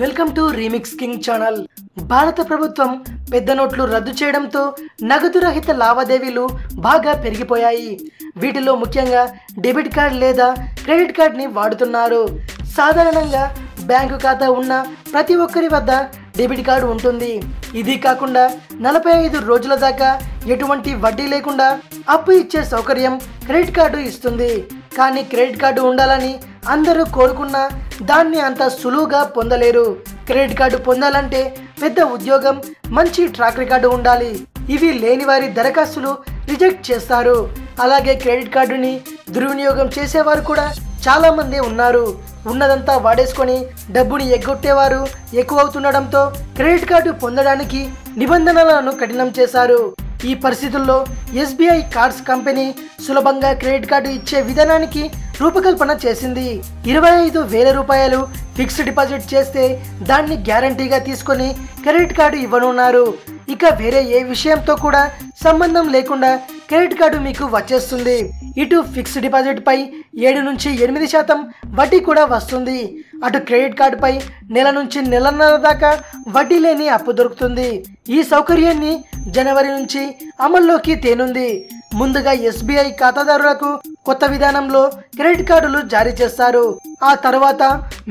Welcome to remix king channel. భారత ప్రభుత్వం పెద్ద నోట్లు రద్దు చేయడంతో నగదు రహిత లావాదేవీలు బాగా పెరిగిపోయాయి. వీటిలో ముఖ్యంగా డెబిట్ కార్డ్ లేదా క్రెడిట్ కార్డ్ని వాడుతున్నారు. సాధారణంగా బ్యాంకు ఖాతా ఉన్న ప్రతి ఒక్కరి వద్ద డెబిట్ కార్డు ఉంటుంది. ఇది కాకుండా 45 రోజుల దాకా ఎటువంటి వడ్డీ లేకుండా అప్పు ఇచ్చే సౌకర్యం క్రెడిట్ కార్డు ఇస్తుంది. కానీ క్రెడిట్ కార్డు ఉండాలని అందరూ కోరుకున్నా దాన్ని అంత సులువుగా పొందలేరు. క్రెడిట్ కార్డు పొందాలంటే పెద్ద ఉద్యోగం, మంచి ట్రాక్ రికార్డు ఉండాలి. ఇవి లేని వారి దరఖాస్తులు రిజెక్ట్ చేస్తారు. అలాగే క్రెడిట్ కార్డుని దుర్వినియోగం చేసేవారు కూడా చాలా మంది ఉన్నారు. ఉన్నదంతా వాడేసుకొని డబ్బుని ఎగ్గొట్టేవారు ఎక్కువ అవుతుండడంతో క్రెడిట్ కార్డు పొందడానికి నిబంధనలను కఠినం చేశారు. ఈ పరిస్థితుల్లో SBI కార్డ్స్ కంపెనీ సులభంగా క్రెడిట్ కార్డు ఇచ్చే విధానానికి రూపకల్పన చేసింది. 25,000 రూపాయలు ఫిక్స్డ్ డిపాజిట్ చేస్తే దాన్ని గ్యారంటీగా తీసుకొని క్రెడిట్ కార్డు ఇవ్వనున్నారు. ఇక వేరే ఏ విషయంతో కూడా సంబంధం లేకుండా క్రెడిట్ కార్డు మీకు వచ్చేస్తుంది. ఇటు ఫిక్స్డ్ డిపాజిట్ పై 7 నుంచి 8% వడ్డీ కూడా వస్తుంది. అటు క్రెడిట్ కార్డు పై నెల నుంచి నెలన్నర దాకా వడ్డీ లేని అప్పు దొరుకుతుంది. ఈ సౌకర్యాన్ని జనవరి నుంచి అమల్లోకి తేనుంది. ముందుగా SBI ఖాతాదారులకు కొత్త విధానంలో క్రెడిట్ కార్డులు జారీ చేస్తారు. ఆ తర్వాత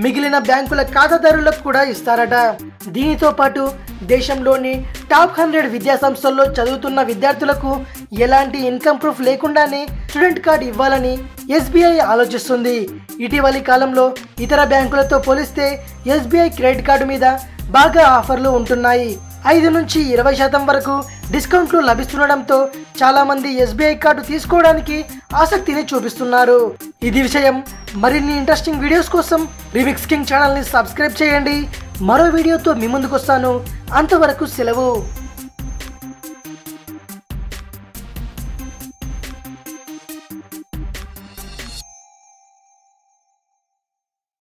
మిగిలిన బ్యాంకుల ఖాతాదారులకు కూడా ఇస్తారట. దీనితో పాటు దేశంలోని టాప్ 100 విద్యా సంస్థల్లో చదువుతున్న విద్యార్థులకు ఎలాంటి ఇన్కమ్ ప్రూఫ్ లేకుండానే స్టూడెంట్ కార్డు ఇవ్వాలని SBI ఆలోచిస్తుంది. ఇటీవలి కాలంలో ఇతర బ్యాంకులతో పోలిస్తే SBI క్రెడిట్ కార్డు మీద బాగా ఆఫర్లు ఉంటున్నాయి. 5 నుంచి 20% వరకు డిస్కౌంట్లు లభిస్తుండడంతో చాలా మంది SBI కార్డు తీసుకోవడానికి ఆసక్తిని చూపిస్తున్నారు. ఇది విషయం. మరిన్ని ఇంట్రెస్టింగ్ వీడియోస్ కోసం రీమిక్స్ కింగ్ ఛానల్ని సబ్స్క్రైబ్ చేయండి. మరో వీడియోతో మీ ముందుకు వస్తాను. అంతవరకు సెలవు.